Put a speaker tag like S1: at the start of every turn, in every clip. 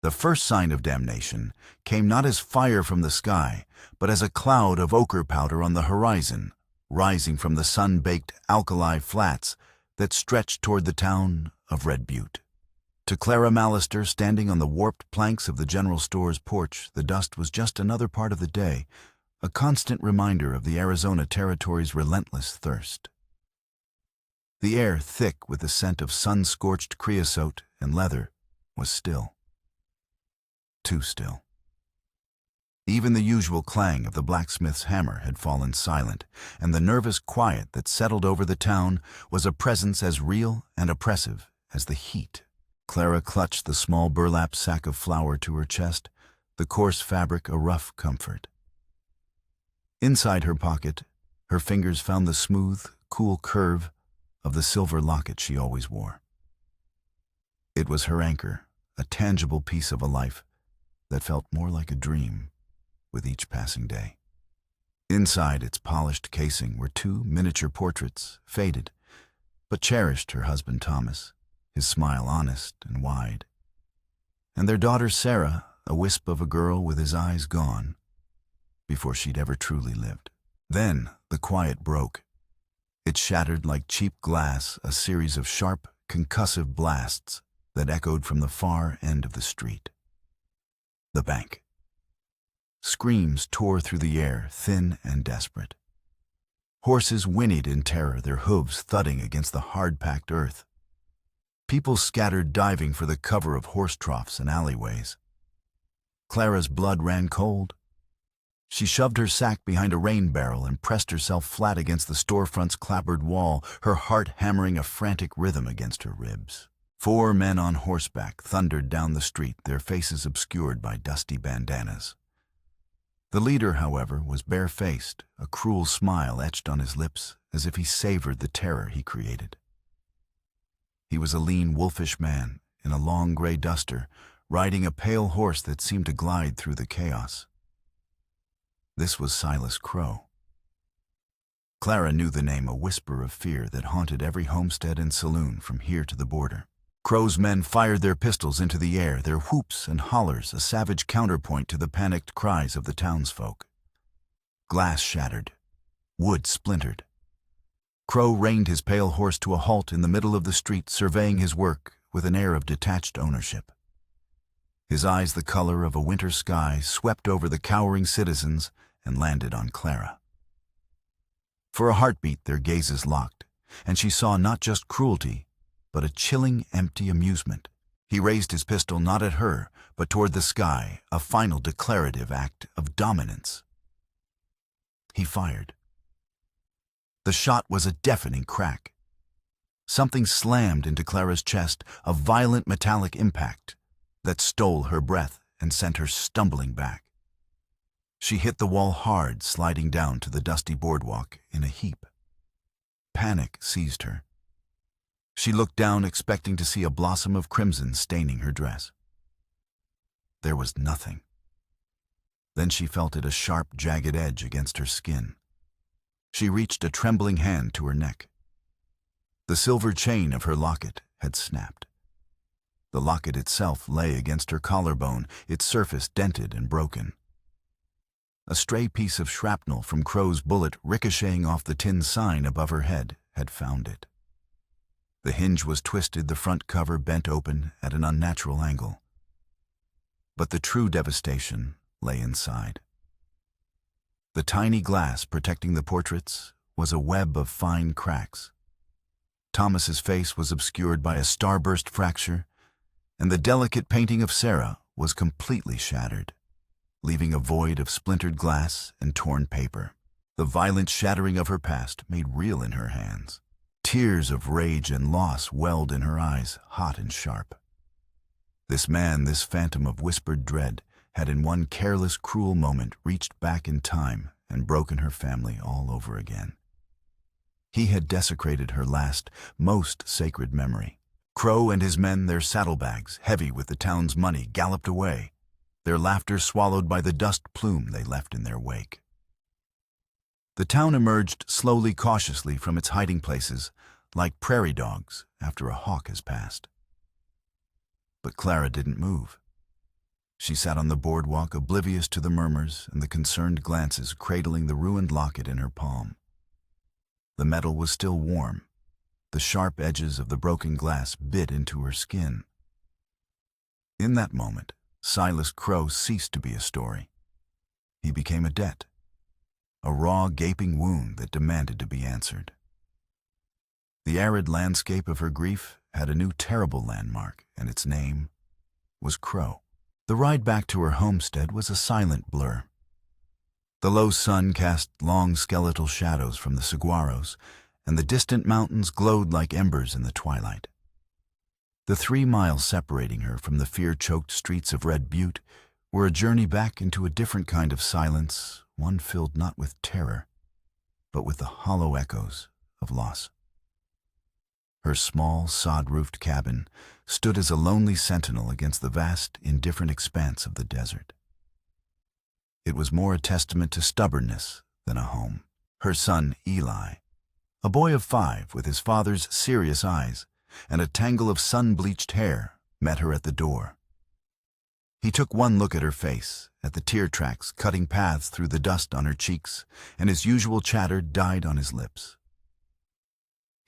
S1: The first sign of damnation came not as fire from the sky, but as a cloud of ochre powder on the horizon, rising from the sun-baked alkali flats that stretched toward the town of Red Butte. To Clara Mallister, standing on the warped planks of the general store's porch, the dust was just another part of the day, a constant reminder of the Arizona Territory's relentless thirst. The air, thick with the scent of sun-scorched creosote and leather, was still. Too still. Even the usual clang of the blacksmith's hammer had fallen silent, and the nervous quiet that settled over the town was a presence as real and oppressive as the heat. Clara clutched the small burlap sack of flour to her chest, the coarse fabric a rough comfort. Inside her pocket, her fingers found the smooth, cool curve of the silver locket she always wore. It was her anchor, a tangible piece of a life that felt more like a dream with each passing day. Inside its polished casing were 2 miniature portraits, faded, but cherished her husband Thomas, his smile honest and wide, and their daughter Sarah, a wisp of a girl with his eyes gone before she'd ever truly lived. Then the quiet broke. It shattered like cheap glass, a series of sharp, concussive blasts that echoed from the far end of the street. The bank. Screams tore through the air, thin and desperate. Horses whinnied in terror, their hooves thudding against the hard-packed earth. People scattered, diving for the cover of horse troughs and alleyways. Clara's blood ran cold. She shoved her sack behind a rain barrel and pressed herself flat against the storefront's clapboard wall, her heart hammering a frantic rhythm against her ribs. 4 men on horseback thundered down the street, their faces obscured by dusty bandanas. The leader, however, was bare-faced, a cruel smile etched on his lips as if he savored the terror he created. He was a lean, wolfish man in a long gray duster, riding a pale horse that seemed to glide through the chaos. This was Silas Crow. Clara knew the name, a whisper of fear that haunted every homestead and saloon from here to the border. Crow's men fired their pistols into the air, their whoops and hollers a savage counterpoint to the panicked cries of the townsfolk. Glass shattered. Wood splintered. Crow reined his pale horse to a halt in the middle of the street, surveying his work with an air of detached ownership. His eyes, the color of a winter sky, swept over the cowering citizens and landed on Clara. For a heartbeat their gazes locked, and she saw not just cruelty, but a chilling, empty amusement. He raised his pistol not at her, but toward the sky, a final declarative act of dominance. He fired. The shot was a deafening crack. Something slammed into Clara's chest, a violent metallic impact that stole her breath and sent her stumbling back. She hit the wall hard, sliding down to the dusty boardwalk in a heap. Panic seized her. She looked down, expecting to see a blossom of crimson staining her dress. There was nothing. Then she felt it, a sharp, jagged edge against her skin. She reached a trembling hand to her neck. The silver chain of her locket had snapped. The locket itself lay against her collarbone, its surface dented and broken. A stray piece of shrapnel from Crow's bullet, ricocheting off the tin sign above her head, had found it. The hinge was twisted, the front cover bent open at an unnatural angle. But the true devastation lay inside. The tiny glass protecting the portraits was a web of fine cracks. Thomas's face was obscured by a starburst fracture, and the delicate painting of Sarah was completely shattered, leaving a void of splintered glass and torn paper. The violent shattering of her past made real in her hands. Tears of rage and loss welled in her eyes, hot and sharp. This man, this phantom of whispered dread, had in one careless, cruel moment reached back in time and broken her family all over again. He had desecrated her last, most sacred memory. Crow and his men, their saddlebags heavy with the town's money, galloped away, their laughter swallowed by the dust plume they left in their wake. The town emerged slowly, cautiously from its hiding places, like prairie dogs after a hawk has passed. But Clara didn't move. She sat on the boardwalk, oblivious to the murmurs and the concerned glances, cradling the ruined locket in her palm. The metal was still warm. The sharp edges of the broken glass bit into her skin. In that moment, Silas Crow ceased to be a story. He became a debt, a raw, gaping wound that demanded to be answered. The arid landscape of her grief had a new terrible landmark, and its name was Crow. The ride back to her homestead was a silent blur. The low sun cast long skeletal shadows from the saguaros, and the distant mountains glowed like embers in the twilight. The 3 miles separating her from the fear-choked streets of Red Butte were a journey back into a different kind of silence, one filled not with terror, but with the hollow echoes of loss. Her small, sod-roofed cabin stood as a lonely sentinel against the vast, indifferent expanse of the desert. It was more a testament to stubbornness than a home. Her son, Eli, a boy of 5 with his father's serious eyes and a tangle of sun-bleached hair, met her at the door. He took one look at her face, at the tear tracks cutting paths through the dust on her cheeks, and his usual chatter died on his lips.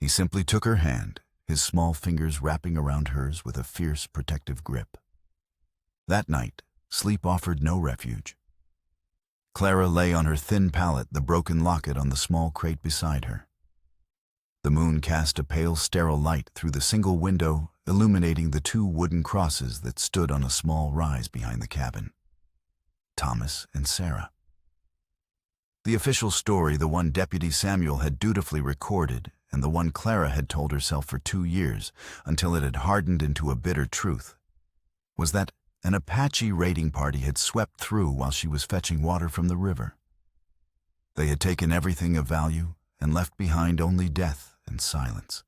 S1: He simply took her hand, his small fingers wrapping around hers with a fierce, protective grip. That night, sleep offered no refuge. Clara lay on her thin pallet, the broken locket on the small crate beside her. The moon cast a pale, sterile light through the single window, illuminating the 2 wooden crosses that stood on a small rise behind the cabin. Thomas and Sarah. The official story, the one Deputy Samuel had dutifully recorded, and the one Clara had told herself for 2 years until it had hardened into a bitter truth, was that an Apache raiding party had swept through while she was fetching water from the river. They had taken everything of value and left behind only death and silence.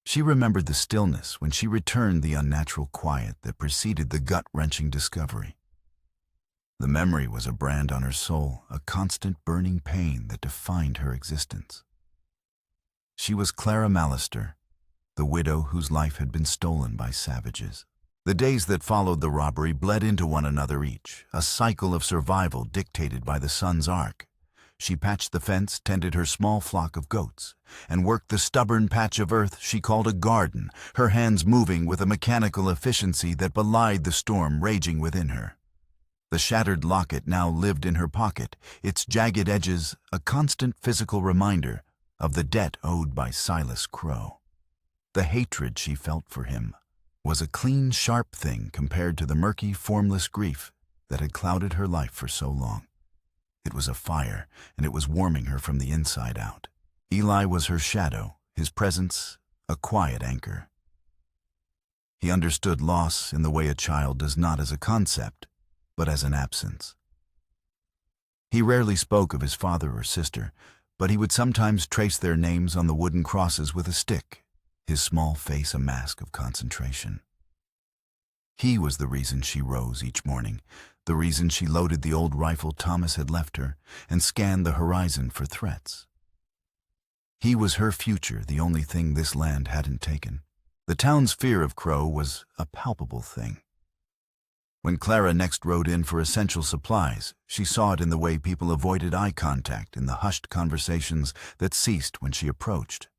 S1: She remembered the stillness when she returned, the unnatural quiet that preceded the gut-wrenching discovery. The memory was a brand on her soul, a constant burning pain that defined her existence. She was Clara Mallister, the widow whose life had been stolen by savages. The days that followed the robbery bled into one another each, a cycle of survival dictated by the sun's arc. She patched the fence, tended her small flock of goats, and worked the stubborn patch of earth she called a garden, her hands moving with a mechanical efficiency that belied the storm raging within her. The shattered locket now lived in her pocket, its jagged edges a constant physical reminder of the debt owed by Silas Crow. The hatred she felt for him was a clean, sharp thing compared to the murky, formless grief that had clouded her life for so long. It was a fire, and it was warming her from the inside out. Eli was her shadow, his presence a quiet anchor. He understood loss in the way a child does not as a concept, but as an absence. He rarely spoke of his father or sister, but he would sometimes trace their names on the wooden crosses with a stick, his small face a mask of concentration. He was the reason she rose each morning, the reason she loaded the old rifle Thomas had left her and scanned the horizon for threats. He was her future, the only thing this land hadn't taken. The town's fear of Crow was a palpable thing. When Clara next rode in for essential supplies, she saw it in the way people avoided eye contact in the hushed conversations that ceased when she approached.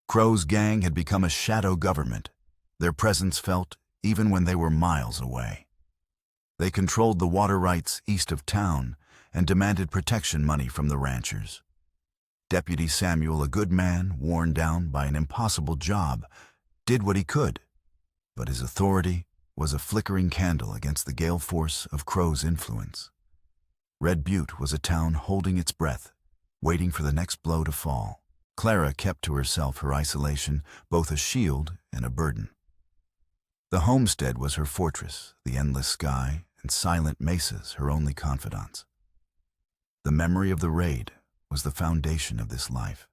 S1: Crow's gang had become a shadow government, their presence felt even when they were miles away. They controlled the water rights east of town and demanded protection money from the ranchers. Deputy Samuel, a good man, worn down by an impossible job, did what he could, but his authority was a flickering candle against the gale force of Crow's influence. Red Butte was a town holding its breath, waiting for the next blow to fall. Clara kept to herself her isolation, both a shield and a burden. The homestead was her fortress, the endless sky and silent mesas her only confidants. The memory of the raid was the foundation of this life,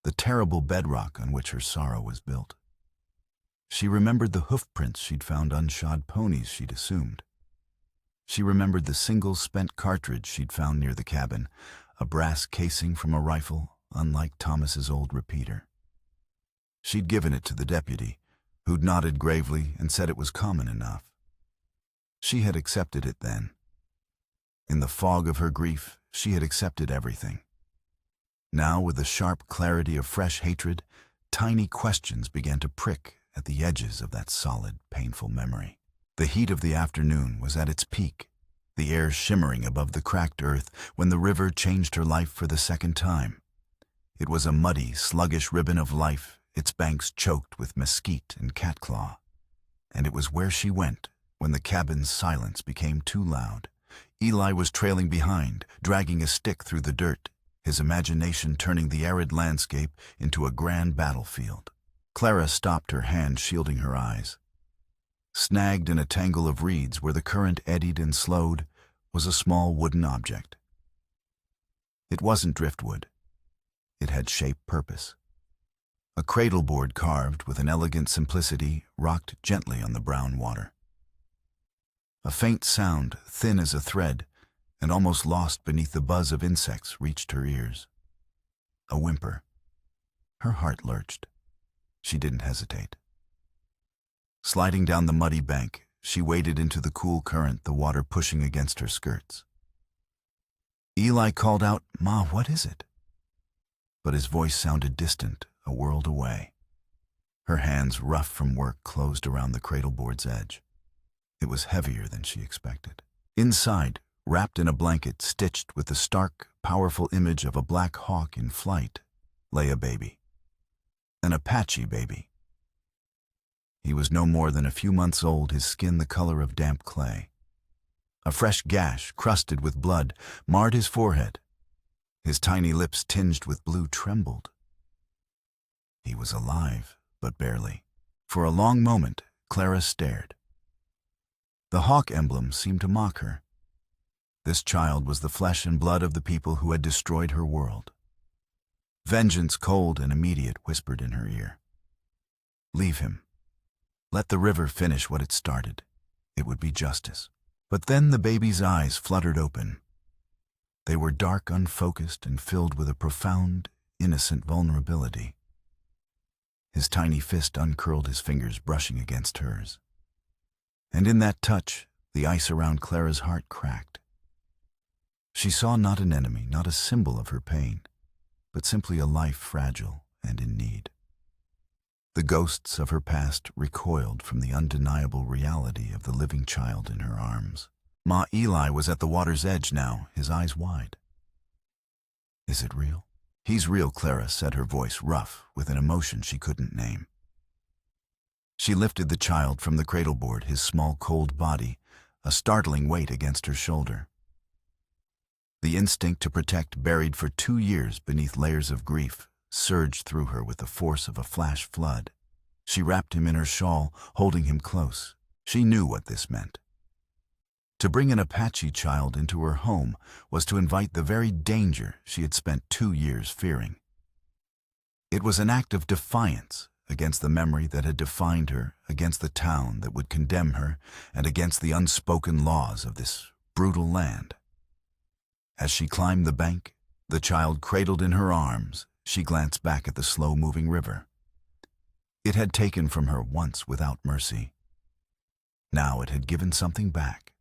S1: the terrible bedrock on which her sorrow was built. She remembered the hoof prints she'd found on shod ponies she'd assumed. She remembered the single spent cartridge she'd found near the cabin, a brass casing from a rifle unlike Thomas's old repeater. She'd given it to the deputy, who'd nodded gravely and said it was common enough. She had accepted it then. In the fog of her grief, she had accepted everything. Now, with the sharp clarity of fresh hatred, tiny questions began to prick at the edges of that solid, painful memory. The heat of the afternoon was at its peak, the air shimmering above the cracked earth when the river changed her life for the second time. It was a muddy, sluggish ribbon of life, its banks choked with mesquite and catclaw. And it was where she went when the cabin's silence became too loud. Eli was trailing behind, dragging a stick through the dirt, his imagination turning the arid landscape into a grand battlefield. Clara stopped, her hand shielding her eyes. Snagged in a tangle of reeds where the current eddied and slowed was a small wooden object. It wasn't driftwood. It had shape, purpose. A cradle board carved with an elegant simplicity rocked gently on the brown water. A faint sound, thin as a thread, and almost lost beneath the buzz of insects, reached her ears. A whimper. Her heart lurched. She didn't hesitate. Sliding down the muddy bank, she waded into the cool current, the water pushing against her skirts. Eli called out, "Ma, what is it?" But his voice sounded distant, a world away. Her hands, rough from work, closed around the cradleboard's edge. It was heavier than she expected. Inside, wrapped in a blanket stitched with the stark, powerful image of a black hawk in flight, lay a baby. An Apache baby. He was no more than a few months old, his skin the color of damp clay. A fresh gash, crusted with blood, marred his forehead. His tiny lips, tinged with blue, trembled. He was alive, but barely. For a long moment, Clara stared. The hawk emblem seemed to mock her. This child was the flesh and blood of the people who had destroyed her world. Vengeance, cold and immediate, whispered in her ear. Leave him. Let the river finish what it started. It would be justice. But then the baby's eyes fluttered open. They were dark, unfocused, and filled with a profound, innocent vulnerability. His tiny fist uncurled, his fingers brushing against hers. And in that touch, the ice around Clara's heart cracked. She saw not an enemy, not a symbol of her pain, but simply a life fragile and in need. The ghosts of her past recoiled from the undeniable reality of the living child in her arms. Ma Eli was at the water's edge now, his eyes wide. Is it real? He's real, Clara said, her voice rough with an emotion she couldn't name. She lifted the child from the cradleboard, his small, cold body, a startling weight against her shoulder. The instinct to protect, buried for 2 years beneath layers of grief, surged through her with the force of a flash flood. She wrapped him in her shawl, holding him close. She knew what this meant. To bring an Apache child into her home was to invite the very danger she had spent 2 years fearing. It was an act of defiance against the memory that had defined her, against the town that would condemn her, and against the unspoken laws of this brutal land. As she climbed the bank, the child cradled in her arms, she glanced back at the slow-moving river. It had taken from her once without mercy. Now it had given something back.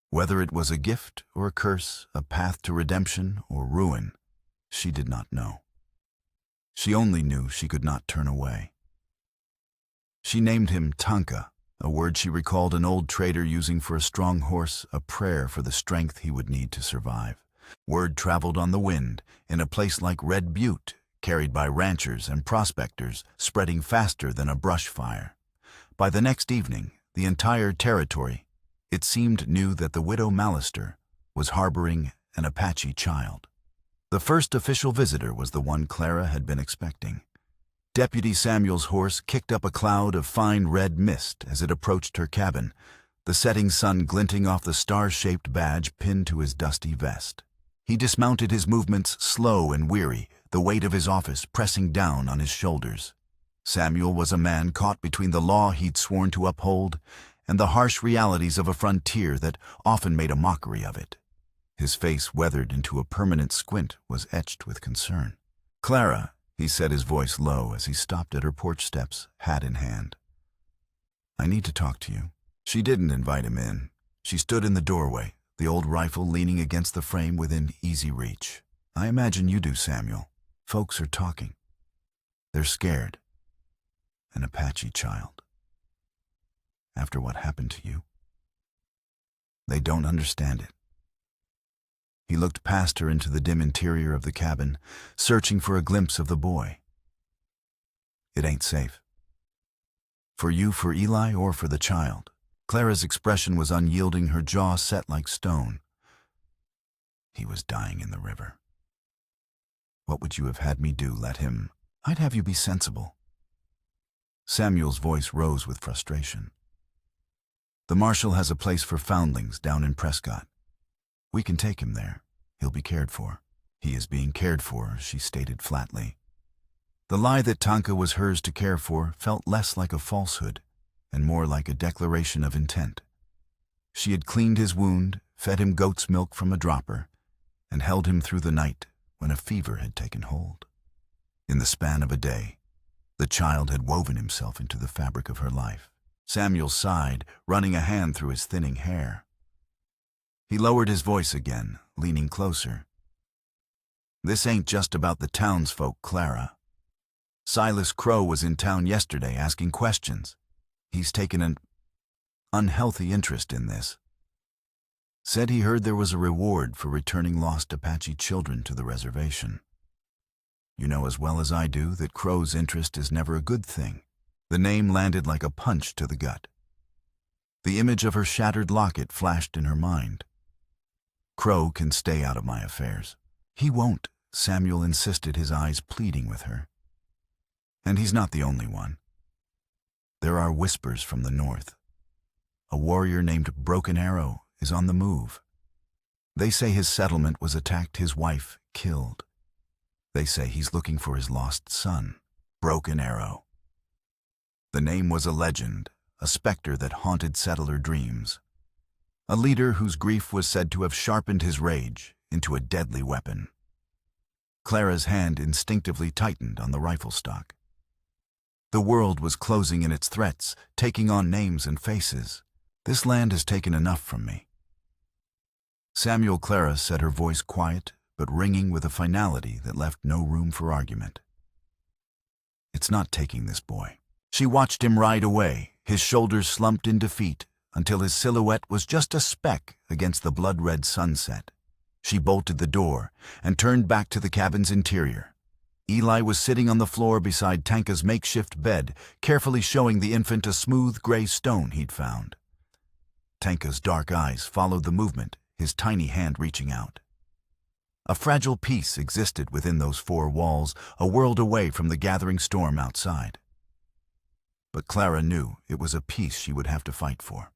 S1: Whether it was a gift or a curse, a path to redemption or ruin, she did not know. She only knew she could not turn away. She named him Tanka, a word she recalled an old trader using for a strong horse, a prayer for the strength he would need to survive. Word traveled on the wind, in a place like Red Butte, carried by ranchers and prospectors, spreading faster than a brush fire. By the next evening, the entire territory, it seemed, knew that the widow Mallister was harboring an Apache child. The first official visitor was the one Clara had been expecting. Deputy Samuel's horse kicked up a cloud of fine red mist as it approached her cabin, the setting sun glinting off the star-shaped badge pinned to his dusty vest. He dismounted, his movements slow and weary, the weight of his office pressing down on his shoulders. Samuel was a man caught between the law he'd sworn to uphold and the harsh realities of a frontier that often made a mockery of it. His face, weathered into a permanent squint, was etched with concern. "Clara," he said, his voice low as he stopped at her porch steps, hat in hand. "I need to talk to you." She didn't invite him in. She stood in the doorway, the old rifle leaning against the frame within easy reach. I imagine you do, Samuel. Folks are talking. They're scared. An Apache child. After what happened to you. They don't understand it. He looked past her into the dim interior of the cabin, searching for a glimpse of the boy. It ain't safe. For you, for Eli, or for the child. Clara's expression was unyielding, her jaw set like stone. He was dying in the river. What would you have had me do? Let him? I'd have you be sensible. Samuel's voice rose with frustration. The marshal has a place for foundlings down in Prescott. We can take him there. He'll be cared for. He is being cared for, she stated flatly. The lie that Tanka was hers to care for felt less like a falsehood and more like a declaration of intent. She had cleaned his wound, fed him goat's milk from a dropper, and held him through the night when a fever had taken hold. In the span of a day, the child had woven himself into the fabric of her life. Samuel sighed, running a hand through his thinning hair. He lowered his voice again, leaning closer. This ain't just about the townsfolk, Clara. Silas Crow was in town yesterday asking questions. He's taken an unhealthy interest in this. Said he heard there was a reward for returning lost Apache children to the reservation. You know as well as I do that Crow's interest is never a good thing. The name landed like a punch to the gut. The image of her shattered locket flashed in her mind. Crow can stay out of my affairs. He won't, Samuel insisted, his eyes pleading with her. And he's not the only one. There are whispers from the north. A warrior named Broken Arrow is on the move. They say his settlement was attacked, his wife killed. They say he's looking for his lost son, Broken Arrow. The name was a legend, a specter that haunted settler dreams. A leader whose grief was said to have sharpened his rage into a deadly weapon. Clara's hand instinctively tightened on the rifle stock. The world was closing in its threats, taking on names and faces. This land has taken enough from me. Samuel, Clara said, her voice quiet but ringing with a finality that left no room for argument. It's not taking this boy. She watched him ride away, his shoulders slumped in defeat, until his silhouette was just a speck against the blood-red sunset. She bolted the door and turned back to the cabin's interior. Eli was sitting on the floor beside Tanka's makeshift bed, carefully showing the infant a smooth gray stone he'd found. Tanka's dark eyes followed the movement, his tiny hand reaching out. A fragile peace existed within those four walls, a world away from the gathering storm outside. But Clara knew it was a peace she would have to fight for.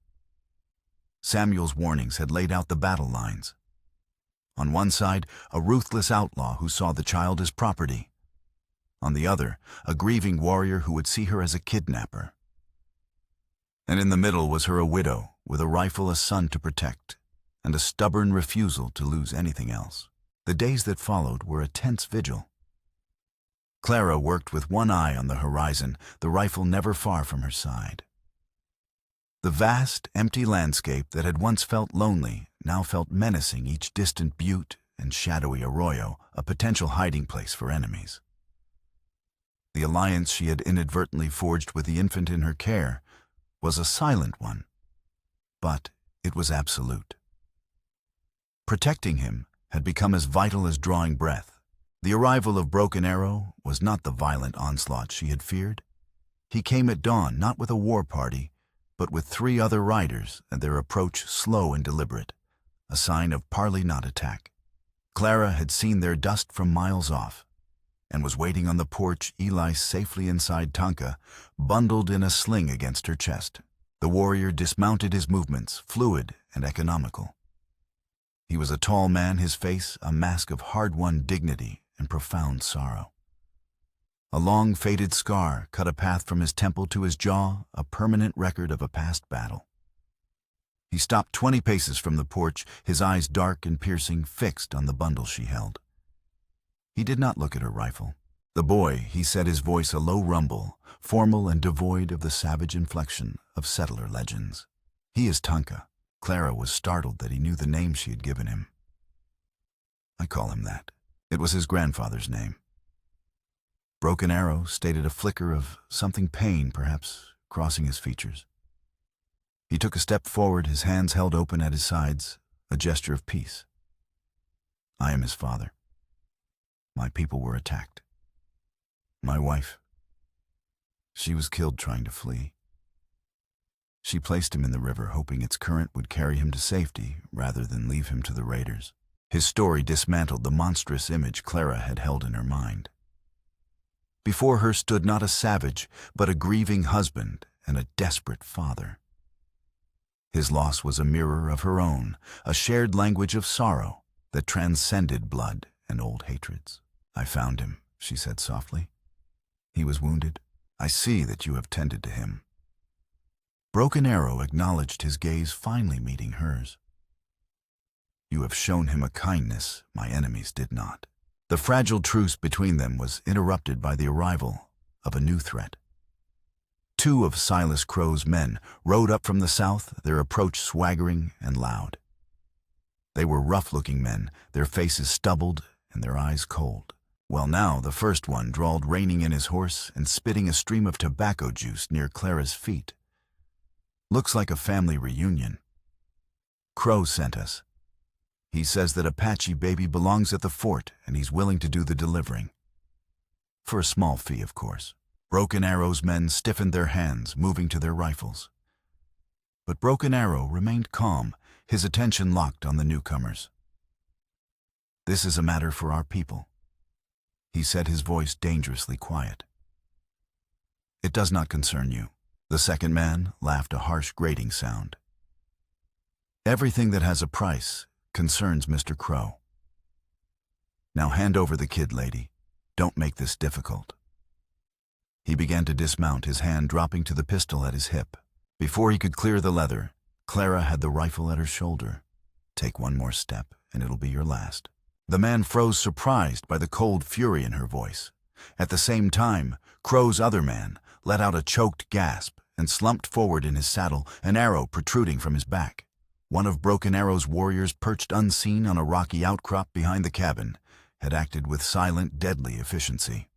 S1: Samuel's warnings had laid out the battle lines. On one side, a ruthless outlaw who saw the child as property. On the other, a grieving warrior who would see her as a kidnapper. And in the middle was her, a widow, with a rifle, a son to protect, and a stubborn refusal to lose anything else. The days that followed were a tense vigil. Clara worked with one eye on the horizon, the rifle never far from her side. The vast, empty landscape that had once felt lonely now felt menacing, each distant butte and shadowy arroyo a potential hiding place for enemies. The alliance she had inadvertently forged with the infant in her care was a silent one, but it was absolute. Protecting him had become as vital as drawing breath. The arrival of Broken Arrow was not the violent onslaught she had feared. He came at dawn, not with a war party, but with 3 other riders, and their approach slow and deliberate, a sign of parley, not attack. Clara had seen their dust from miles off, and was waiting on the porch, Eli safely inside Tanka, bundled in a sling against her chest. The warrior dismounted, his movements fluid and economical. He was a tall man, his face a mask of hard-won dignity and profound sorrow. A long, faded scar cut a path from his temple to his jaw, a permanent record of a past battle. He stopped 20 paces from the porch, his eyes dark and piercing, fixed on the bundle she held. He did not look at her rifle. The boy, he said, his voice a low rumble, formal and devoid of the savage inflection of settler legends. He is Tunka. Clara was startled that he knew the name she had given him. I call him that. It was his grandfather's name. Broken Arrow stated a flicker of something pain, perhaps, crossing his features. He took a step forward, his hands held open at his sides, a gesture of peace. I am his father. My people were attacked. My wife, she was killed trying to flee. She placed him in the river, hoping its current would carry him to safety rather than leave him to the raiders. His story dismantled the monstrous image Clara had held in her mind. Before her stood not a savage, but a grieving husband and a desperate father. His loss was a mirror of her own, a shared language of sorrow that transcended blood and old hatreds. I found him, she said softly. He was wounded. I see that you have tended to him. Broken Arrow acknowledged, his gaze finally meeting hers. You have shown him a kindness my enemies did not. The fragile truce between them was interrupted by the arrival of a new threat. Two of Silas Crow's men rode up from the south, their approach swaggering and loud. They were rough-looking men, their faces stubbled and their eyes cold. Well, now the first one drawled, reining in his horse and spitting a stream of tobacco juice near Clara's feet. Looks like a family reunion. Crow sent us. He says that Apache baby belongs at the fort and he's willing to do the delivering. For a small fee, of course. Broken Arrow's men stiffened their hands, moving to their rifles. But Broken Arrow remained calm, his attention locked on the newcomers. This is a matter for our people, he said, his voice dangerously quiet. It does not concern you. The second man laughed, a harsh grating sound. Everything that has a price concerns Mr. Crow. Now hand over the kid, lady. Don't make this difficult. He began to dismount, his hand dropping to the pistol at his hip. Before he could clear the leather, Clara had the rifle at her shoulder. Take one more step, and it'll be your last. The man froze, surprised by the cold fury in her voice. At the same time, Crow's other man let out a choked gasp and slumped forward in his saddle, an arrow protruding from his back. One of Broken Arrow's warriors, perched unseen on a rocky outcrop behind the cabin, had acted with silent, deadly efficiency.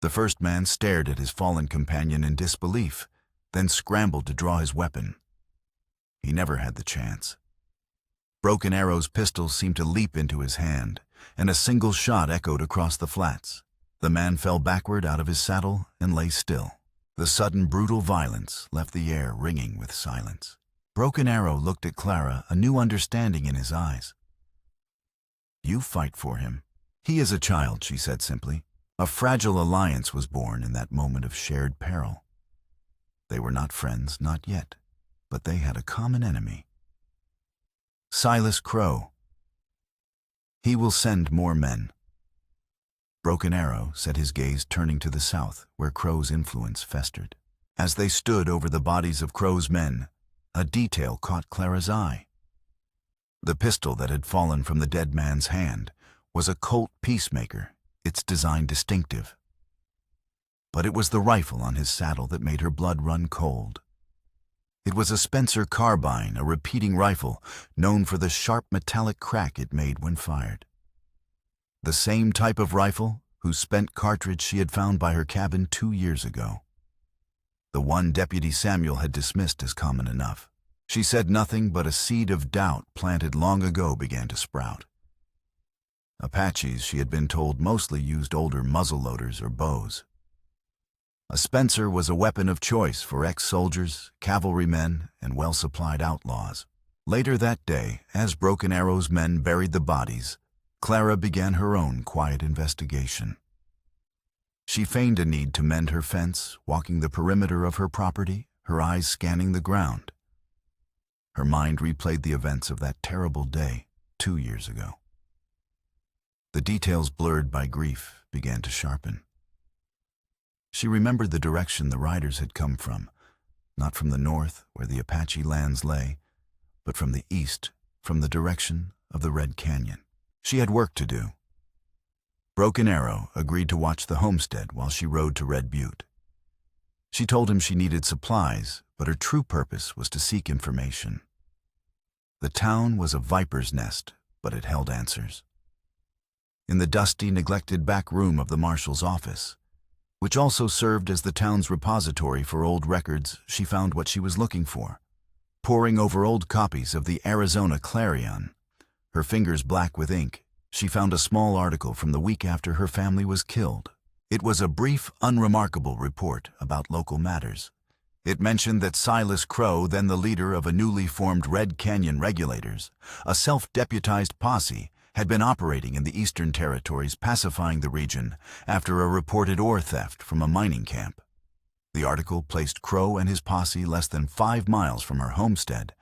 S1: The first man stared at his fallen companion in disbelief, then scrambled to draw his weapon. He never had the chance. Broken Arrow's pistol seemed to leap into his hand, and a single shot echoed across the flats. The man fell backward out of his saddle and lay still. The sudden, brutal violence left the air ringing with silence. Broken Arrow looked at Clara, a new understanding in his eyes. You fight for him. He is a child, she said simply. A fragile alliance was born in that moment of shared peril. They were not friends, not yet, but they had a common enemy. Silas Crow. He will send more men. Broken Arrow said, his gaze turning to the south, where Crow's influence festered. As they stood over the bodies of Crow's men, a detail caught Clara's eye. The pistol that had fallen from the dead man's hand was a Colt Peacemaker, its design distinctive. But it was the rifle on his saddle that made her blood run cold. It was a Spencer carbine, a repeating rifle, known for the sharp metallic crack it made when fired. The same type of rifle whose spent cartridge she had found by her cabin 2 years ago. The one Deputy Samuel had dismissed as common enough. She said nothing, but a seed of doubt planted long ago began to sprout. Apaches, she had been told, mostly used older muzzleloaders or bows. A Spencer was a weapon of choice for ex-soldiers, cavalrymen, and well-supplied outlaws. Later that day, as Broken Arrow's men buried the bodies, Clara began her own quiet investigation. She feigned a need to mend her fence, walking the perimeter of her property, her eyes scanning the ground. Her mind replayed the events of that terrible day 2 years ago. The details, blurred by grief, began to sharpen. She remembered the direction the riders had come from, not from the north, where the Apache lands lay, but from the east, from the direction of the Red Canyon. She had work to do. Broken Arrow agreed to watch the homestead while she rode to Red Butte. She told him she needed supplies, but her true purpose was to seek information. The town was a viper's nest, but it held answers. In the dusty, neglected back room of the marshal's office, which also served as the town's repository for old records, she found what she was looking for. Poring over old copies of the Arizona Clarion, her fingers black with ink, she found a small article from the week after her family was killed. It was a brief, unremarkable report about local matters. It mentioned that Silas Crow, then the leader of a newly formed Red Canyon Regulators, a self-deputized posse, had been operating in the Eastern Territories, pacifying the region after a reported ore theft from a mining camp. The article placed Crow and his posse less than 5 miles from her homestead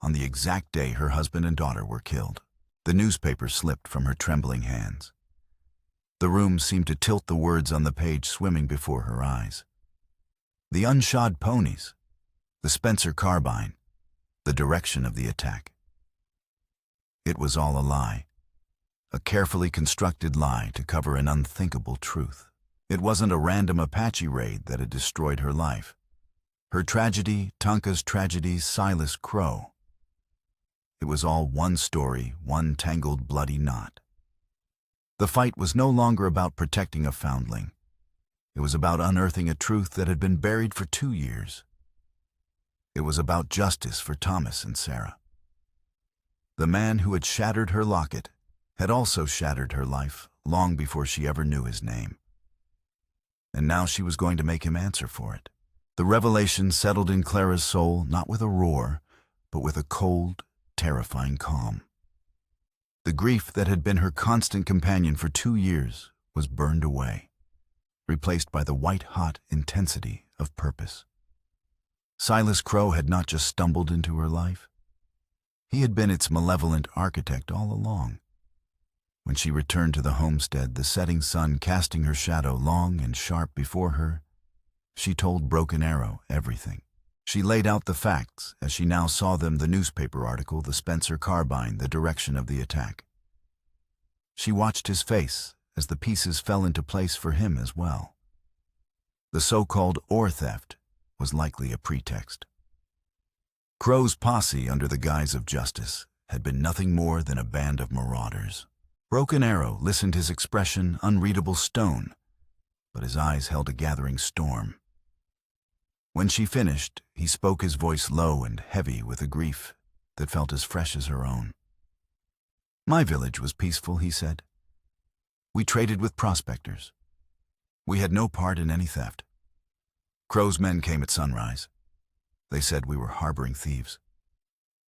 S1: on the exact day her husband and daughter were killed. The newspaper slipped from her trembling hands. The room seemed to tilt, the words on the page swimming before her eyes. The unshod ponies, the Spencer carbine, the direction of the attack. It was all a lie. A carefully constructed lie to cover an unthinkable truth. It wasn't a random Apache raid that had destroyed her life. Her tragedy, Tonka's tragedy, Silas Crow. It was all one story, one tangled, bloody knot. The fight was no longer about protecting a foundling. It was about unearthing a truth that had been buried for 2 years. It was about justice for Thomas and Sarah. The man who had shattered her locket had also shattered her life long before she ever knew his name. And now she was going to make him answer for it. The revelation settled in Clara's soul, not with a roar, but with a cold, terrifying calm. The grief that had been her constant companion for 2 years was burned away, replaced by the white-hot intensity of purpose. Silas Crow had not just stumbled into her life. He had been its malevolent architect all along. When she returned to the homestead, the setting sun casting her shadow long and sharp before her, she told Broken Arrow everything. She laid out the facts as she now saw them: the newspaper article, the Spencer carbine, the direction of the attack. She watched his face as the pieces fell into place for him as well. The so-called ore theft was likely a pretext. Crow's posse, under the guise of justice, had been nothing more than a band of marauders. Broken Arrow listened, his expression unreadable stone, but his eyes held a gathering storm. When she finished, he spoke, his voice low and heavy with a grief that felt as fresh as her own. "My village was peaceful," he said. "We traded with prospectors. We had no part in any theft. Crow's men came at sunrise. They said we were harboring thieves.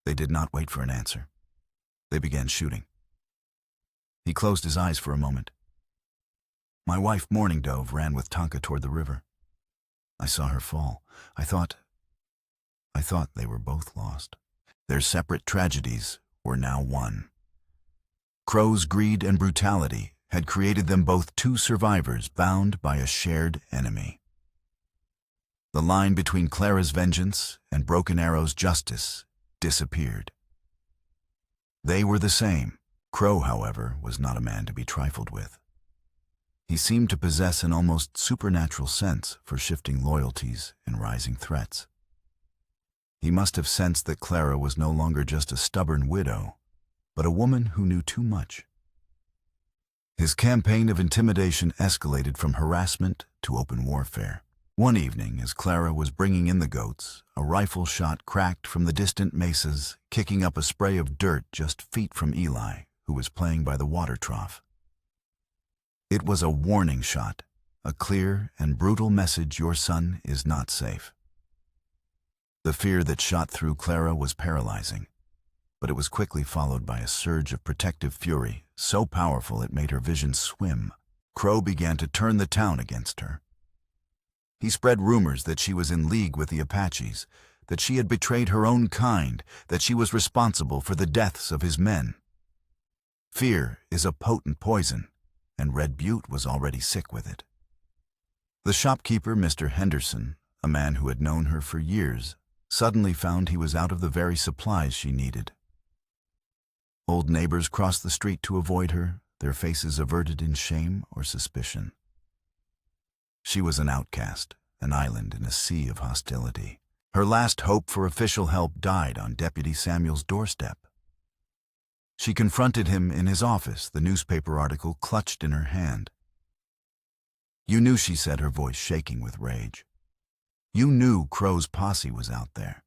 S1: They did not wait for an answer. They began shooting." He closed his eyes for a moment. "My wife, Morning Dove, ran with Tonka toward the river. I saw her fall. I thought they were both lost. Their separate tragedies were now one. Crow's greed and brutality had created them both two survivors bound by a shared enemy. The line between Clara's vengeance and Broken Arrow's justice disappeared. They were the same. Crow, however, was not a man to be trifled with. He seemed to possess an almost supernatural sense for shifting loyalties and rising threats. He must have sensed that Clara was no longer just a stubborn widow, but a woman who knew too much. His campaign of intimidation escalated from harassment to open warfare. One evening, as Clara was bringing in the goats, a rifle shot cracked from the distant mesas, kicking up a spray of dirt just feet from Eli, who was playing by the water trough. It was a warning shot, a clear and brutal message: your son is not safe. The fear that shot through Clara was paralyzing, but it was quickly followed by a surge of protective fury, so powerful it made her vision swim. Crow began to turn the town against her. He spread rumors that she was in league with the Apaches, that she had betrayed her own kind, that she was responsible for the deaths of his men. Fear is a potent poison, and Red Butte was already sick with it. The shopkeeper, Mr. Henderson, a man who had known her for years, suddenly found he was out of the very supplies she needed. Old neighbors crossed the street to avoid her, their faces averted in shame or suspicion. She was an outcast, an island in a sea of hostility. Her last hope for official help died on Deputy Samuel's doorstep. She confronted him in his office, the newspaper article clutched in her hand. "You knew," she said, her voice shaking with rage. "You knew Crow's posse was out there.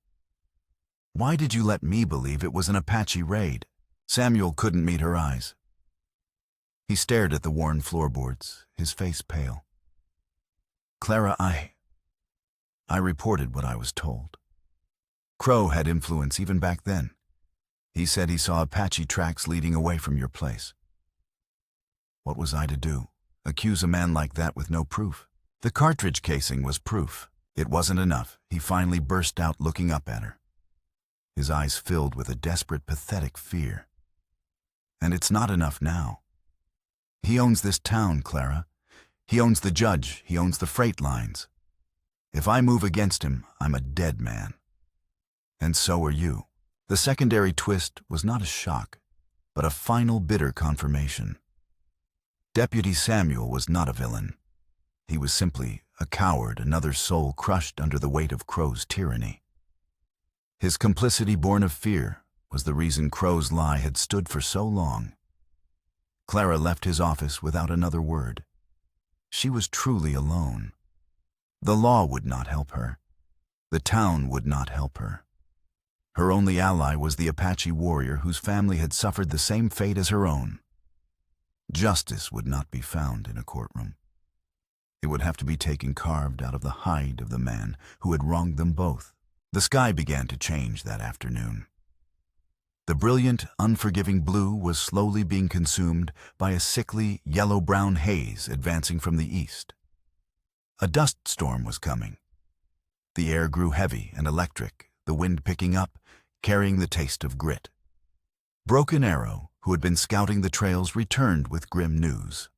S1: Why did you let me believe it was an Apache raid?" Samuel couldn't meet her eyes. He stared at the worn floorboards, his face pale. "Clara, I reported what I was told. Crow had influence even back then. He said he saw Apache tracks leading away from your place. What was I to do? Accuse a man like that with no proof? The cartridge casing was proof. It wasn't enough. He finally burst out, looking up at her. His eyes filled with a desperate, pathetic fear. "And it's not enough now. He owns this town, Clara. He owns the judge. He owns the freight lines. If I move against him, I'm a dead man. And so are you." The secondary twist was not a shock, but a final bitter confirmation. Deputy Samuel was not a villain. He was simply a coward, another soul crushed under the weight of Crow's tyranny. His complicity, born of fear, was the reason Crow's lie had stood for so long. Clara left his office without another word. She was truly alone. The law would not help her. The town would not help her. Her only ally was the Apache warrior whose family had suffered the same fate as her own. Justice would not be found in a courtroom. It would have to be taken carved out of the hide of the man who had wronged them both. The sky began to change that afternoon. The brilliant, unforgiving blue was slowly being consumed by a sickly, yellow-brown haze advancing from the east. A dust storm was coming. The air grew heavy and electric, the wind picking up, carrying the taste of grit. Broken Arrow, who had been scouting the trails, returned with grim news.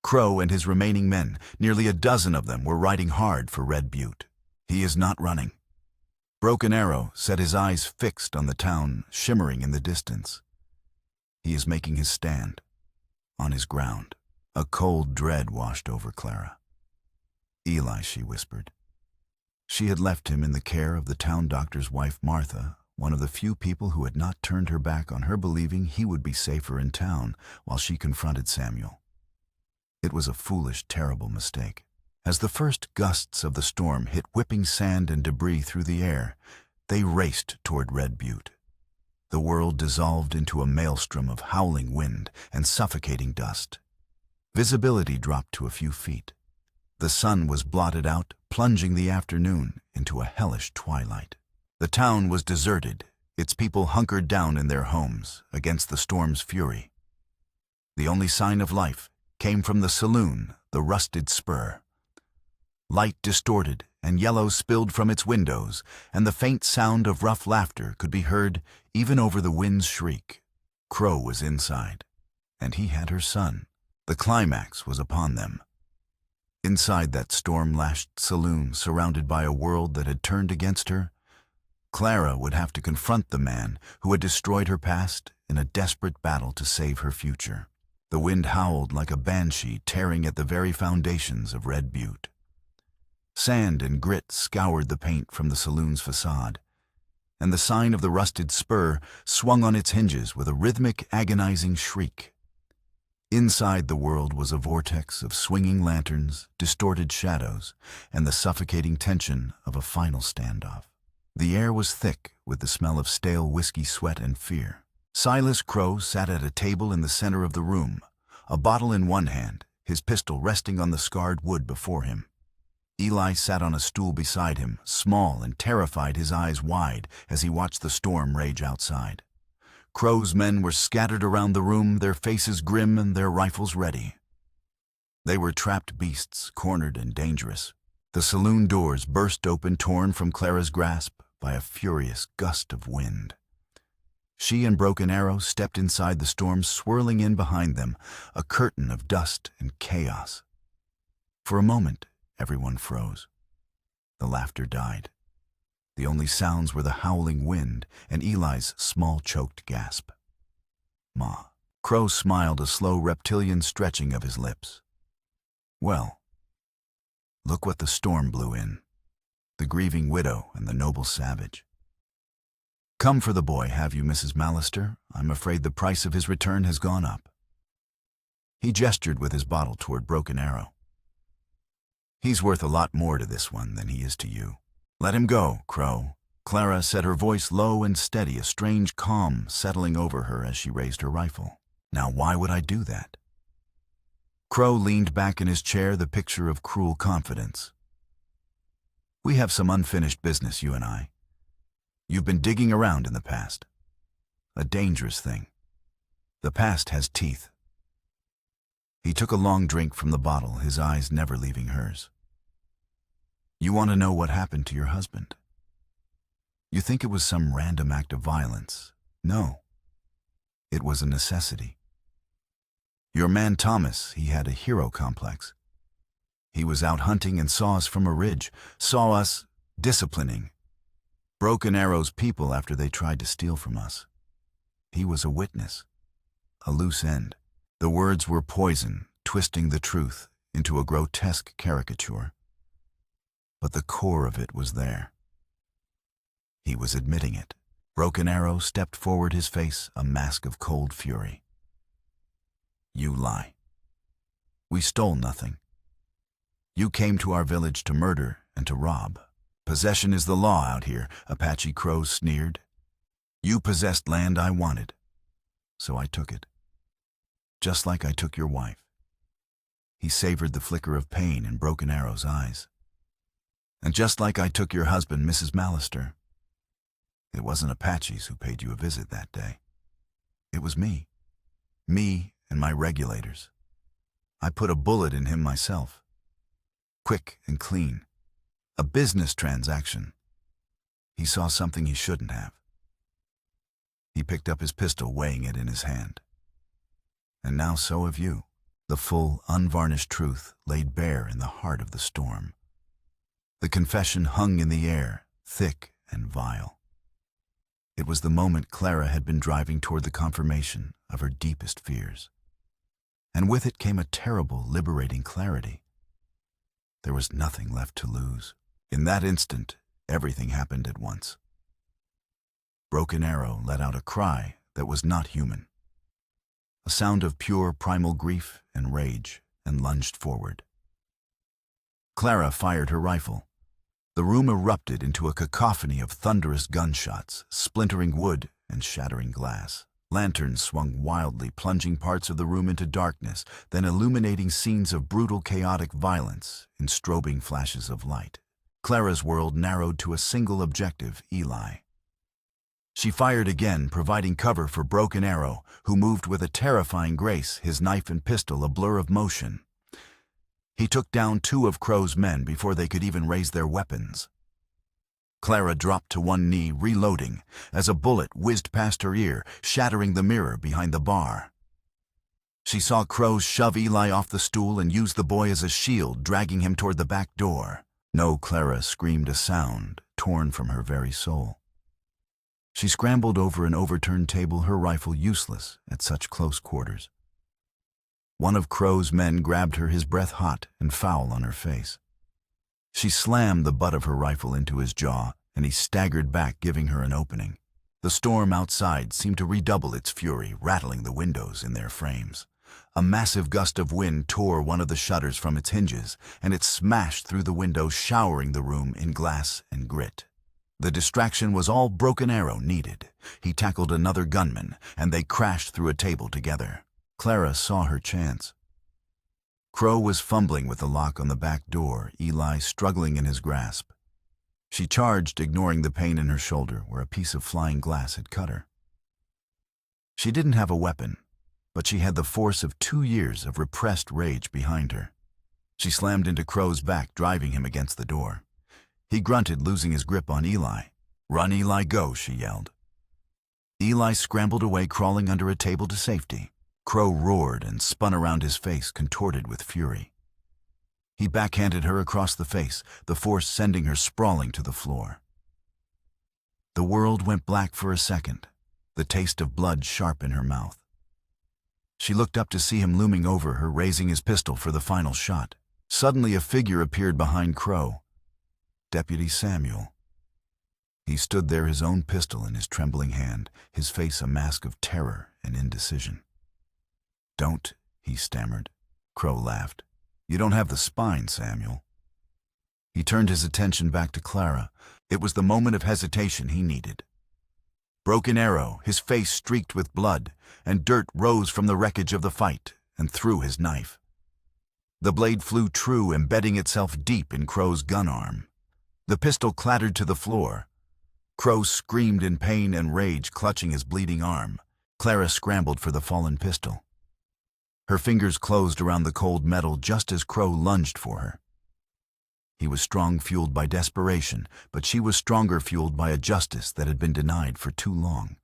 S1: Crow and his remaining men, nearly a dozen of them, were riding hard for Red Butte. "He is not running." Broken Arrow set his eyes fixed on the town shimmering in the distance. "He is making his stand, on his ground." A cold dread washed over Clara. "Eli," she whispered. She had left him in the care of the town doctor's wife, Martha, one of the few people who had not turned her back on her, believing he would be safer in town while she confronted Samuel. It was a foolish, terrible mistake. As the first gusts of the storm hit whipping sand and debris through the air, they raced toward Red Butte. The world dissolved into a maelstrom of howling wind and suffocating dust. Visibility dropped to a few feet. The sun was blotted out, plunging the afternoon into a hellish twilight. The town was deserted, its people hunkered down in their homes against the storm's fury. The only sign of life came from the saloon, the Rusted Spur. Light distorted and yellow spilled from its windows, and the faint sound of rough laughter could be heard even over the wind's shriek. Crow was inside, and he had her son. The climax was upon them. Inside that storm-lashed saloon, surrounded by a world that had turned against her, Clara would have to confront the man who had destroyed her past in a desperate battle to save her future. The wind howled like a banshee, tearing at the very foundations of Red Butte. Sand and grit scoured the paint from the saloon's facade, and the sign of the Rusted Spur swung on its hinges with a rhythmic, agonizing shriek. Inside the world was a vortex of swinging lanterns, distorted shadows, and the suffocating tension of a final standoff. The air was thick with the smell of stale whiskey, sweat, and fear. Silas Crow sat at a table in the center of the room, a bottle in one hand, his pistol resting on the scarred wood before him. Eli sat on a stool beside him, small and terrified, his eyes wide as he watched the storm rage outside. Crow's men were scattered around the room, their faces grim and their rifles ready. They were trapped beasts, cornered and dangerous. The saloon doors burst open, torn from Clara's grasp by a furious gust of wind. She and Broken Arrow stepped inside the storm, swirling in behind them, a curtain of dust and chaos. For a moment, everyone froze. The laughter died. The only sounds were the howling wind and Eli's small, choked gasp. "Ma." Crow smiled, a slow reptilian stretching of his lips. "Well, Look what the storm blew in. The grieving widow and the noble savage. Come for the boy, have you, Mrs. Mallister? I'm afraid the price of his return has gone up. He gestured with his bottle toward Broken Arrow. He's worth a lot more to this one than he is to you. Let him go, Crow. Clara said, her voice low and steady, a strange calm settling over her as she raised her rifle. Now why would I do that? Crow leaned back in his chair, the picture of cruel confidence. We have some unfinished business, you and I. You've been digging around in the past. A dangerous thing. The past has teeth. He took a long drink from the bottle, his eyes never leaving hers. You want to know what happened to your husband? You think it was some random act of violence. No. It was a necessity. Your man Thomas, he had a hero complex. He was out hunting and saw us from a ridge, saw us disciplining Broken Arrow's people after they tried to steal from us. He was a witness, a loose end. The words were poison, twisting the truth into a grotesque caricature. But the core of it was there. He was admitting it. Broken Arrow stepped forward, his face a mask of cold fury. You lie. We stole nothing. You came to our village to murder and to rob. Possession is the law out here, Apache Crow sneered. You possessed land I wanted, so I took it. Just like I took your wife. He savored the flicker of pain in Broken Arrow's eyes. And just like I took your husband, Mrs. Mallister. It wasn't Apaches who paid you a visit that day. It was me. Me and my regulators. I put a bullet in him myself. Quick and clean. A business transaction. He saw something he shouldn't have. He picked up his pistol, weighing it in his hand. And now so have you. The full, unvarnished truth laid bare in the heart of the storm. The confession hung in the air, thick and vile. It was the moment Clara had been driving toward the confirmation of her deepest fears. And with it came a terrible, liberating clarity. There was nothing left to lose. In that instant, everything happened at once. Broken Arrow let out a cry that was not human. A sound of pure primal grief and rage, and lunged forward. Clara fired her rifle. The room erupted into a cacophony of thunderous gunshots, splintering wood and shattering glass. Lanterns swung wildly, plunging parts of the room into darkness, then illuminating scenes of brutal, chaotic violence in strobing flashes of light. Clara's world narrowed to a single objective, Eli. She fired again, providing cover for Broken Arrow, who moved with a terrifying grace, his knife and pistol a blur of motion. He took down 2 of Crow's men before they could even raise their weapons. Clara dropped to one knee, reloading, as a bullet whizzed past her ear, shattering the mirror behind the bar. She saw Crow shove Eli off the stool and use the boy as a shield, dragging him toward the back door. No, Clara screamed a sound torn from her very soul. She scrambled over an overturned table, her rifle useless at such close quarters. One of Crow's men grabbed her, his breath hot and foul on her face. She slammed the butt of her rifle into his jaw, and he staggered back, giving her an opening. The storm outside seemed to redouble its fury, rattling the windows in their frames. A massive gust of wind tore one of the shutters from its hinges, and it smashed through the window, showering the room in glass and grit. The distraction was all Broken Arrow needed. He tackled another gunman, and they crashed through a table together. Clara saw her chance. Crow was fumbling with the lock on the back door, Eli struggling in his grasp. She charged, ignoring the pain in her shoulder where a piece of flying glass had cut her. She didn't have a weapon, but she had the force of 2 years of repressed rage behind her. She slammed into Crow's back, driving him against the door. He grunted, losing his grip on Eli. "Run, Eli, go," she yelled. Eli scrambled away, crawling under a table to safety. Crow roared and spun around, his face contorted with fury. He backhanded her across the face, the force sending her sprawling to the floor. The world went black for a second, the taste of blood sharp in her mouth. She looked up to see him looming over her, raising his pistol for the final shot. Suddenly a figure appeared behind Crow. Deputy Samuel. He stood there, his own pistol in his trembling hand, his face a mask of terror and indecision. "Don't," he stammered. Crow laughed. "You don't have the spine, Samuel." He turned his attention back to Clara. It was the moment of hesitation he needed. Broken Arrow, his face streaked with blood, and dirt rose from the wreckage of the fight and threw his knife. The blade flew true, embedding itself deep in Crow's gun arm. The pistol clattered to the floor. Crow screamed in pain and rage, clutching his bleeding arm. Clara scrambled for the fallen pistol. Her fingers closed around the cold metal just as Crow lunged for her. He was strong, fueled by desperation, but she was stronger, fueled by a justice that had been denied for too long.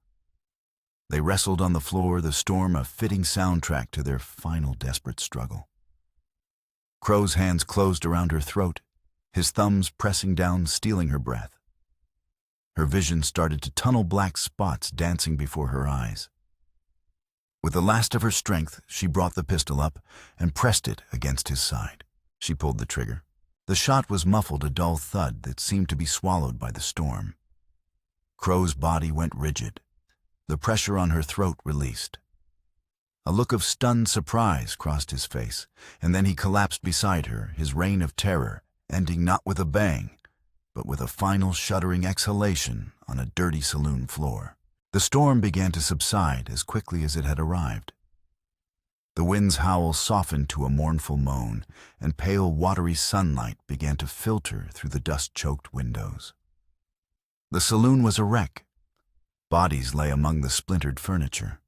S1: They wrestled on the floor, the storm a fitting soundtrack to their final desperate struggle. Crow's hands closed around her throat, his thumbs pressing down, stealing her breath. Her vision started to tunnel, black spots dancing before her eyes. With the last of her strength, she brought the pistol up and pressed it against his side. She pulled the trigger. The shot was muffled, a dull thud that seemed to be swallowed by the storm. Crow's body went rigid. The pressure on her throat released. A look of stunned surprise crossed his face, and then he collapsed beside her, his reign of terror ending not with a bang, but with a final shuddering exhalation on a dirty saloon floor. The storm began to subside as quickly as it had arrived. The wind's howl softened to a mournful moan, and pale, watery sunlight began to filter through the dust-choked windows. The saloon was a wreck. Bodies lay among the splintered furniture.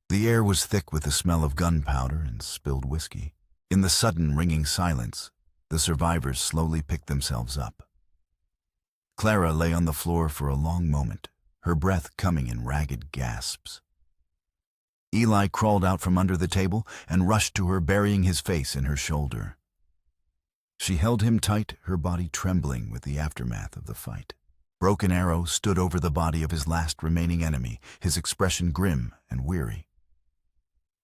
S1: The air was thick with the smell of gunpowder and spilled whiskey. In the sudden, ringing silence, the survivors slowly picked themselves up. Clara lay on the floor for a long moment, her breath coming in ragged gasps. Eli crawled out from under the table and rushed to her, burying his face in her shoulder. She held him tight, her body trembling with the aftermath of the fight. Broken Arrow stood over the body of his last remaining enemy, his expression grim and weary.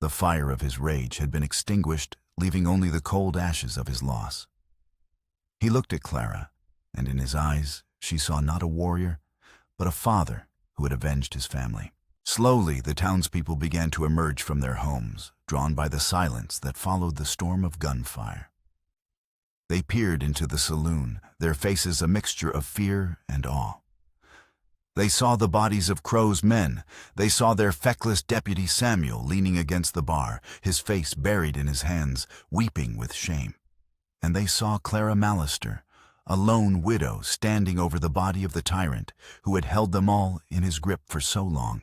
S1: The fire of his rage had been extinguished, leaving only the cold ashes of his loss. He looked at Clara, and in his eyes she saw not a warrior, but a father who had avenged his family. Slowly, the townspeople began to emerge from their homes, drawn by the silence that followed the storm of gunfire. They peered into the saloon, their faces a mixture of fear and awe. They saw the bodies of Crow's men. They saw their feckless deputy Samuel leaning against the bar, his face buried in his hands, weeping with shame. And they saw Clara Mallister, a lone widow, standing over the body of the tyrant who had held them all in his grip for so long.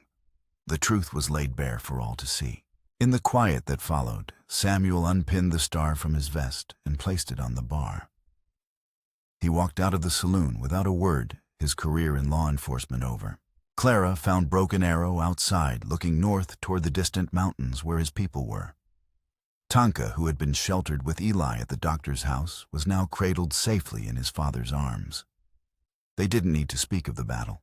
S1: The truth was laid bare for all to see. In the quiet that followed, Samuel unpinned the star from his vest and placed it on the bar. He walked out of the saloon without a word, his career in law enforcement over. Clara found Broken Arrow outside, looking north toward the distant mountains where his people were. Tonka, who had been sheltered with Eli at the doctor's house, was now cradled safely in his father's arms. They didn't need to speak of the battle.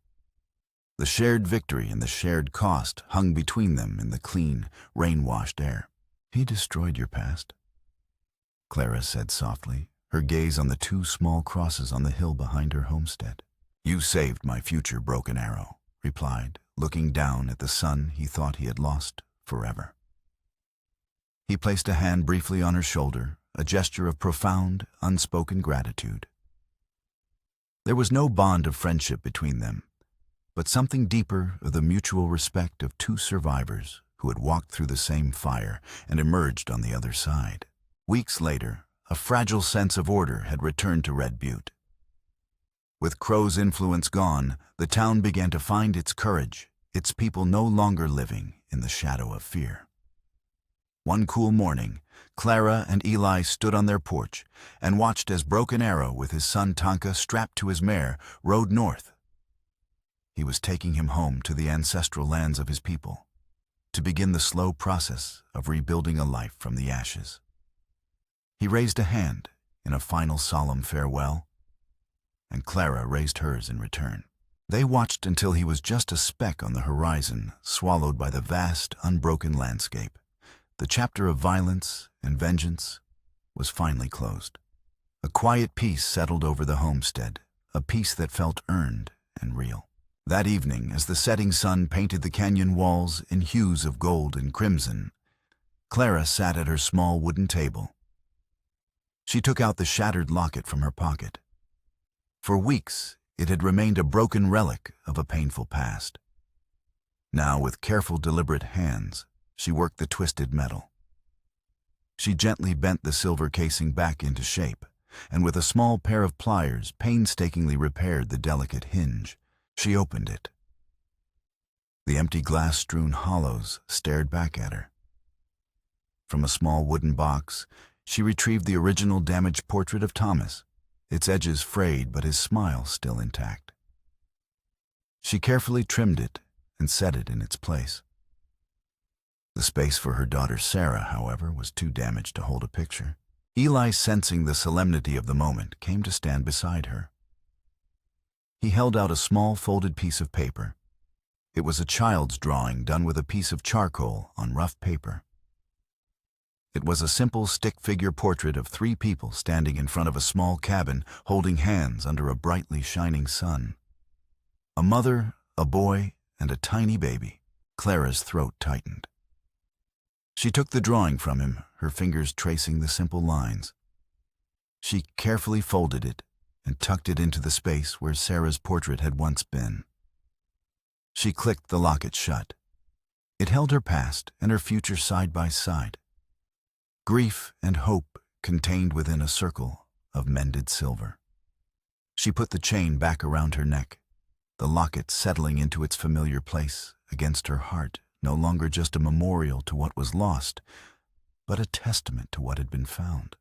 S1: The shared victory and the shared cost hung between them in the clean, rain-washed air. "He destroyed your past," Clara said softly, her gaze on the two small crosses on the hill behind her homestead. "You saved my future," Broken Arrow replied, looking down at the son he thought he had lost forever. He placed a hand briefly on her shoulder, a gesture of profound, unspoken gratitude. There was no bond of friendship between them, but something deeper of the mutual respect of two survivors who had walked through the same fire and emerged on the other side. Weeks later, a fragile sense of order had returned to Red Butte. With Crow's influence gone, the town began to find its courage, its people no longer living in the shadow of fear. One cool morning, Clara and Eli stood on their porch and watched as Broken Arrow, with his son Tonka strapped to his mare, rode north. He was taking him home to the ancestral lands of his people, to begin the slow process of rebuilding a life from the ashes. He raised a hand in a final solemn farewell, and Clara raised hers in return. They watched until he was just a speck on the horizon, swallowed by the vast, unbroken landscape. The chapter of violence and vengeance was finally closed. A quiet peace settled over the homestead, a peace that felt earned and real. That evening, as the setting sun painted the canyon walls in hues of gold and crimson, Clara sat at her small wooden table. She took out the shattered locket from her pocket. For weeks, it had remained a broken relic of a painful past. Now, with careful, deliberate hands, she worked the twisted metal. She gently bent the silver casing back into shape, and with a small pair of pliers painstakingly repaired the delicate hinge. She opened it. The empty glass-strewn hollows stared back at her. From a small wooden box, she retrieved the original damaged portrait of Thomas, its edges frayed but his smile still intact. She carefully trimmed it and set it in its place. The space for her daughter Sarah, however, was too damaged to hold a picture. Eli, sensing the solemnity of the moment, came to stand beside her. He held out a small folded piece of paper. It was a child's drawing done with a piece of charcoal on rough paper. It was a simple stick figure portrait of 3 people standing in front of a small cabin, holding hands under a brightly shining sun. A mother, a boy, and a tiny baby. Clara's throat tightened. She took the drawing from him, her fingers tracing the simple lines. She carefully folded it and tucked it into the space where Sarah's portrait had once been. She clicked the locket shut. It held her past and her future side by side. Grief and hope contained within a circle of mended silver. She put the chain back around her neck, the locket settling into its familiar place against her heart, no longer just a memorial to what was lost, but a testament to what had been found.